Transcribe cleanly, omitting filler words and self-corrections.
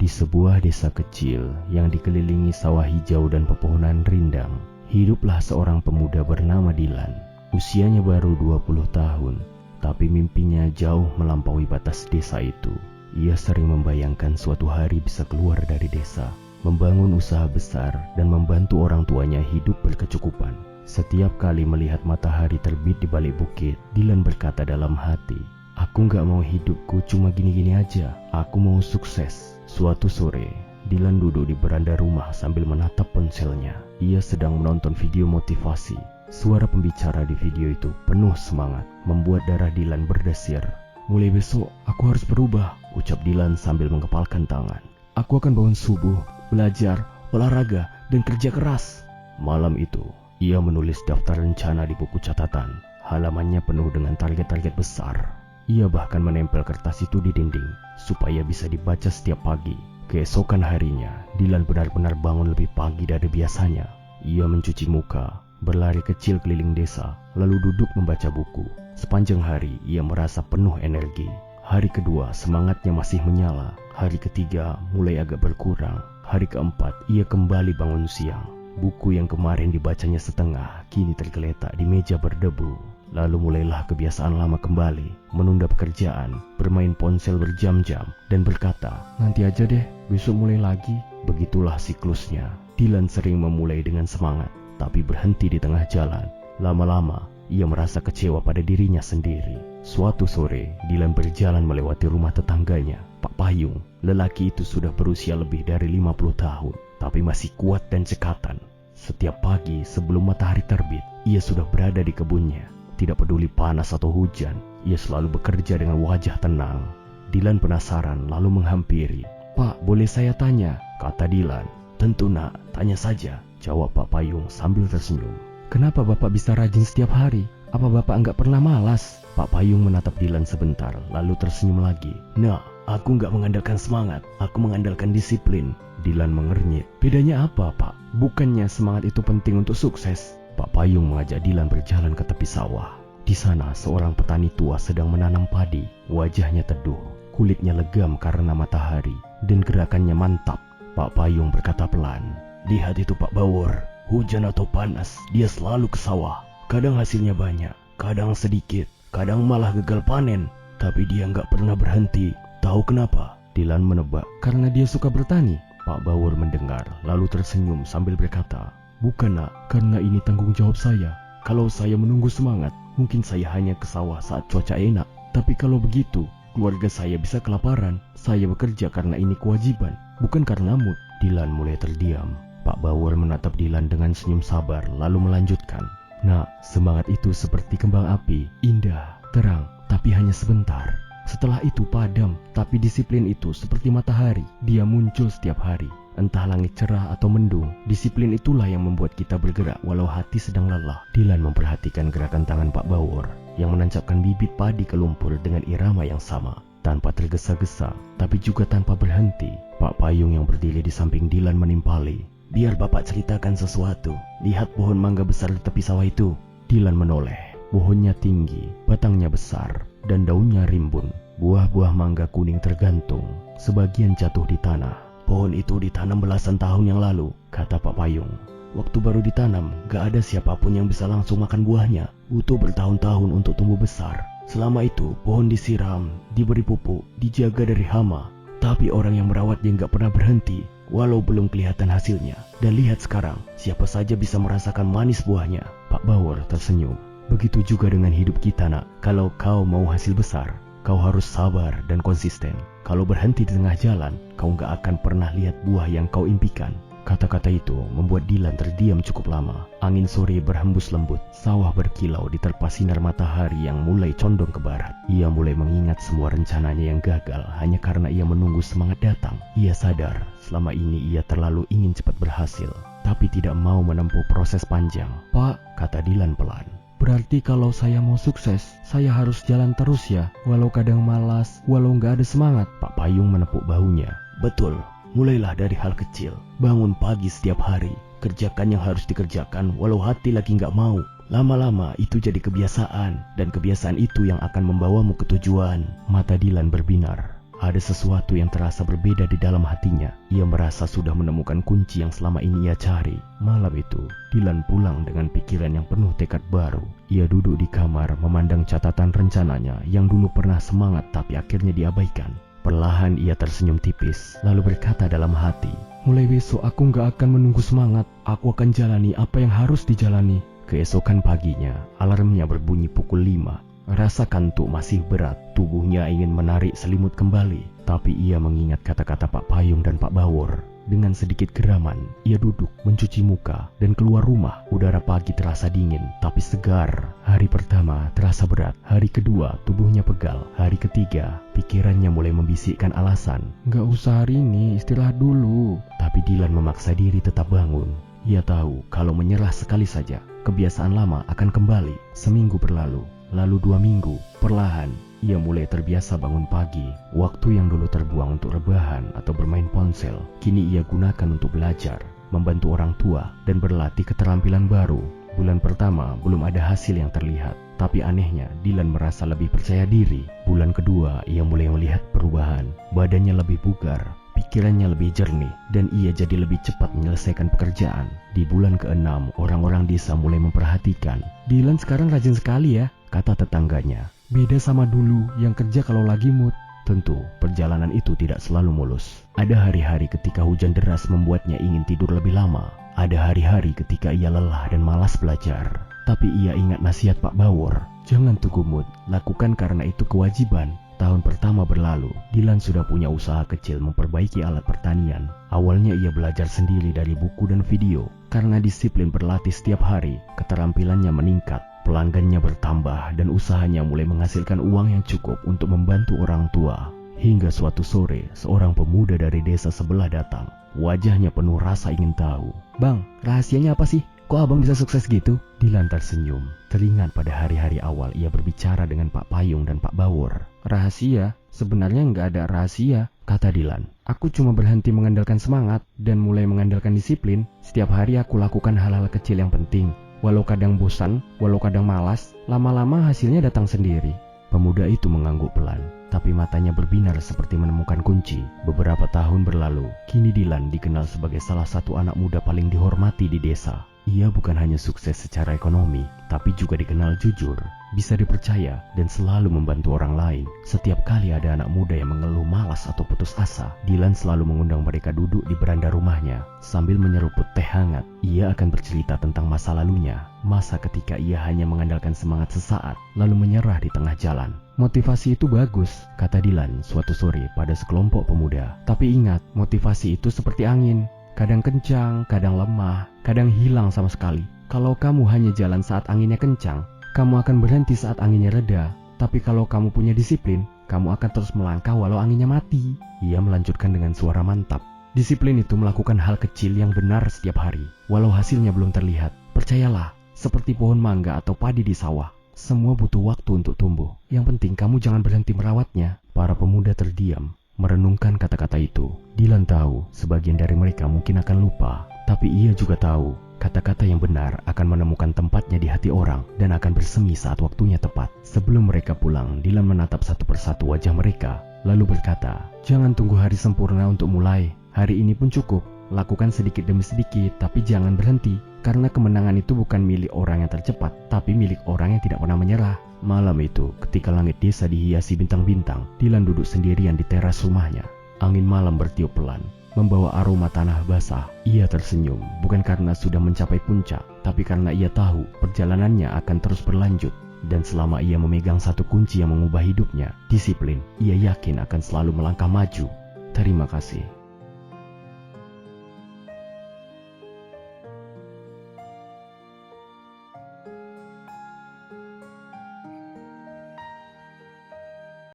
Di sebuah desa kecil yang dikelilingi sawah hijau dan pepohonan rindang, hiduplah seorang pemuda bernama Dylan. Usianya baru 20 tahun, tapi mimpinya jauh melampaui batas desa itu. Ia sering membayangkan suatu hari bisa keluar dari desa, membangun usaha besar, dan membantu orang tuanya hidup berkecukupan. Setiap kali melihat matahari terbit di balik bukit, Dylan berkata dalam hati, "Aku gak mau hidupku cuma gini-gini aja, aku mau sukses." Suatu sore, Dylan duduk di beranda rumah sambil menatap ponselnya. Ia sedang menonton video motivasi. Suara pembicara di video itu penuh semangat, membuat darah Dylan berdesir. "Mulai besok, aku harus berubah," ucap Dylan sambil mengepalkan tangan. "Aku akan bangun subuh, belajar, olahraga, dan kerja keras." Malam itu, ia menulis daftar rencana di buku catatan. Halamannya penuh dengan target-target besar. Ia bahkan menempel kertas itu di dinding supaya bisa dibaca setiap pagi. Keesokan harinya, Dylan benar-benar bangun lebih pagi dari biasanya. Ia mencuci muka, berlari kecil keliling desa, lalu duduk membaca buku. Sepanjang hari, ia merasa penuh energi. Hari kedua, semangatnya masih menyala. Hari ketiga, mulai agak berkurang. Hari keempat, ia kembali bangun siang. Buku yang kemarin dibacanya setengah, kini tergeletak di meja berdebu. Lalu mulailah kebiasaan lama kembali, menunda pekerjaan, bermain ponsel berjam-jam, dan berkata, "Nanti aja deh, besok mulai lagi." Begitulah siklusnya. Dylan sering memulai dengan semangat, tapi berhenti di tengah jalan. Lama-lama, ia merasa kecewa pada dirinya sendiri. Suatu sore, Dylan berjalan melewati rumah tetangganya, Pak Payung. Lelaki itu sudah berusia lebih dari 50 tahun, tapi masih kuat dan cekatan. Setiap pagi sebelum matahari terbit, ia sudah berada di kebunnya. Tidak peduli panas atau hujan, ia selalu bekerja dengan wajah tenang. Dylan penasaran lalu menghampiri. "Pak, boleh saya tanya?" kata Dylan. "Tentu nak, tanya saja," jawab Pak Payung sambil tersenyum. "Kenapa Bapak bisa rajin setiap hari? Apa Bapak enggak pernah malas?" Pak Payung menatap Dylan sebentar, lalu tersenyum lagi. "Nak, aku enggak mengandalkan semangat, aku mengandalkan disiplin." Dylan mengernyit. "Bedanya apa, Pak? Bukannya semangat itu penting untuk sukses?" Pak Payung mengajak Dylan berjalan ke tepi sawah. Di sana, seorang petani tua sedang menanam padi. Wajahnya teduh, kulitnya legam karena matahari, dan gerakannya mantap. Pak Payung berkata pelan, "Lihat itu Pak Bawor, hujan atau panas, dia selalu ke sawah. Kadang hasilnya banyak, kadang sedikit, kadang malah gagal panen. Tapi dia nggak pernah berhenti. Tahu kenapa?" Dylan menebak, "Karena dia suka bertani." Pak Bawor mendengar, lalu tersenyum sambil berkata, "Bukan nak, karena ini tanggung jawab saya. Kalau saya menunggu semangat, mungkin saya hanya ke sawah saat cuaca enak. Tapi kalau begitu, keluarga saya bisa kelaparan. Saya bekerja karena ini kewajiban, bukan karena mood." Dylan mulai terdiam. Pak Bawor menatap Dylan dengan senyum sabar, lalu melanjutkan, "Nak, semangat itu seperti kembang api, indah, terang, tapi hanya sebentar. Setelah itu padam, tapi disiplin itu seperti matahari. Dia muncul setiap hari. Entah langit cerah atau mendung, disiplin itulah yang membuat kita bergerak walau hati sedang lelah." Dylan memperhatikan gerakan tangan Pak Bawor yang menancapkan bibit padi ke lumpur dengan irama yang sama, tanpa tergesa-gesa, tapi juga tanpa berhenti. Pak Payung yang berdiri di samping Dylan menimpali. "Biar Bapak ceritakan sesuatu. Lihat pohon mangga besar di tepi sawah itu." Dylan menoleh. Pohonnya tinggi, batangnya besar, dan daunnya rimbun. Buah-buah mangga kuning tergantung, sebagian jatuh di tanah. "Pohon itu ditanam belasan tahun yang lalu," kata Pak Payung. "Waktu baru ditanam, gak ada siapapun yang bisa langsung makan buahnya. Butuh bertahun-tahun untuk tumbuh besar. Selama itu, pohon disiram, diberi pupuk, dijaga dari hama. Tapi orang yang merawatnya gak pernah berhenti, walau belum kelihatan hasilnya. Dan lihat sekarang, siapa saja bisa merasakan manis buahnya." Pak Bawor tersenyum. "Begitu juga dengan hidup kita, nak. Kalau kau mau hasil besar, kau harus sabar dan konsisten. Kalau berhenti di tengah jalan, kau gak akan pernah lihat buah yang kau impikan." Kata-kata itu membuat Dylan terdiam cukup lama. Angin sore berhembus lembut, sawah berkilau diterpa sinar matahari yang mulai condong ke barat. Ia mulai mengingat semua rencananya yang gagal hanya karena ia menunggu semangat datang. Ia sadar selama ini ia terlalu ingin cepat berhasil, tapi tidak mau menempuh proses panjang. "Pak," kata Dylan pelan, "berarti kalau saya mau sukses, saya harus jalan terus ya, walau kadang malas, walau gak ada semangat." Pak Payung menepuk bahunya. "Betul, mulailah dari hal kecil. Bangun pagi setiap hari, kerjakan yang harus dikerjakan walau hati lagi gak mau. Lama-lama itu jadi kebiasaan, dan kebiasaan itu yang akan membawamu ke tujuan." Mata Dylan berbinar. Ada sesuatu yang terasa berbeda di dalam hatinya. Ia merasa sudah menemukan kunci yang selama ini ia cari. Malam itu, Dylan pulang dengan pikiran yang penuh tekad baru. Ia duduk di kamar memandang catatan rencananya yang dulu pernah semangat tapi akhirnya diabaikan. Perlahan ia tersenyum tipis, lalu berkata dalam hati, "Mulai besok aku gak akan menunggu semangat. Aku akan jalani apa yang harus dijalani." Keesokan paginya, alarmnya berbunyi pukul 5. Rasa kantuk masih berat, tubuhnya ingin menarik selimut kembali. Tapi ia mengingat kata-kata Pak Payung dan Pak Bawor. Dengan sedikit geraman, ia duduk mencuci muka dan keluar rumah. Udara pagi terasa dingin, tapi segar. Hari pertama terasa berat, hari kedua tubuhnya pegal, hari ketiga pikirannya mulai membisikkan alasan. "Gak usah hari ini, istirahat dulu." Tapi Dylan memaksa diri tetap bangun. Ia tahu kalau menyerah sekali saja, kebiasaan lama akan kembali. Seminggu berlalu. Lalu 2 minggu, perlahan ia mulai terbiasa bangun pagi. Waktu yang dulu terbuang untuk rebahan atau bermain ponsel, kini ia gunakan untuk belajar, membantu orang tua, dan berlatih keterampilan baru. Bulan pertama belum ada hasil yang terlihat, tapi anehnya Dylan merasa lebih percaya diri. Bulan kedua ia mulai melihat perubahan, badannya lebih bugar, pikirannya lebih jernih, dan ia jadi lebih cepat menyelesaikan pekerjaan. Di bulan ke-6, orang-orang desa mulai memperhatikan. "Dylan sekarang rajin sekali ya," kata tetangganya. "Beda sama dulu yang kerja kalau lagi mood." Tentu, perjalanan itu tidak selalu mulus. Ada hari-hari ketika hujan deras membuatnya ingin tidur lebih lama. Ada hari-hari ketika ia lelah dan malas belajar. Tapi ia ingat nasihat Pak Bawor, "Jangan tunggu mood, lakukan karena itu kewajiban." Tahun pertama berlalu, Dylan sudah punya usaha kecil memperbaiki alat pertanian. Awalnya ia belajar sendiri dari buku dan video. Karena disiplin berlatih setiap hari, keterampilannya meningkat. Pelanggannya bertambah dan usahanya mulai menghasilkan uang yang cukup untuk membantu orang tua. Hingga suatu sore, seorang pemuda dari desa sebelah datang. Wajahnya penuh rasa ingin tahu. "Bang, rahasianya apa sih? Kok abang bisa sukses gitu?" Dylan tersenyum. Teringat pada hari-hari awal ia berbicara dengan Pak Payung dan Pak Bawor. "Rahasia? Sebenarnya nggak ada rahasia," kata Dylan. "Aku cuma berhenti mengandalkan semangat dan mulai mengandalkan disiplin. Setiap hari aku lakukan hal-hal kecil yang penting. Walau kadang bosan, walau kadang malas, lama-lama hasilnya datang sendiri." Pemuda itu mengangguk pelan, tapi matanya berbinar seperti menemukan kunci. Beberapa tahun berlalu, kini Dylan dikenal sebagai salah satu anak muda paling dihormati di desa. Ia bukan hanya sukses secara ekonomi, tapi juga dikenal jujur, bisa dipercaya, dan selalu membantu orang lain. Setiap kali ada anak muda yang mengeluh malas atau putus asa, Dylan selalu mengundang mereka duduk di beranda rumahnya. Sambil menyeruput teh hangat, ia akan bercerita tentang masa lalunya, masa ketika ia hanya mengandalkan semangat sesaat, lalu menyerah di tengah jalan. "Motivasi itu bagus," kata Dylan suatu sore pada sekelompok pemuda. "Tapi ingat, motivasi itu seperti angin. Kadang kencang, kadang lemah, kadang hilang sama sekali. Kalau kamu hanya jalan saat anginnya kencang, kamu akan berhenti saat anginnya reda. Tapi kalau kamu punya disiplin, kamu akan terus melangkah walau anginnya mati." Ia melanjutkan dengan suara mantap. "Disiplin itu melakukan hal kecil yang benar setiap hari, walau hasilnya belum terlihat. Percayalah, seperti pohon mangga atau padi di sawah. Semua butuh waktu untuk tumbuh. Yang penting kamu jangan berhenti merawatnya." Para pemuda terdiam, merenungkan kata-kata itu. Dylan tahu sebagian dari mereka mungkin akan lupa, tapi ia juga tahu kata-kata yang benar akan menemukan tempatnya di hati orang dan akan bersemi saat waktunya tepat. Sebelum mereka pulang, Dylan menatap satu persatu wajah mereka, lalu berkata, "Jangan tunggu hari sempurna untuk mulai. Hari ini pun cukup. Lakukan sedikit demi sedikit, tapi jangan berhenti. Karena kemenangan itu bukan milik orang yang tercepat, tapi milik orang yang tidak pernah menyerah." Malam itu, ketika langit desa dihiasi bintang-bintang, Dylan duduk sendirian di teras rumahnya. Angin malam bertiup pelan, membawa aroma tanah basah. Ia tersenyum, bukan karena sudah mencapai puncak, tapi karena ia tahu perjalanannya akan terus berlanjut. Dan selama ia memegang satu kunci yang mengubah hidupnya, disiplin, ia yakin akan selalu melangkah maju. Terima kasih.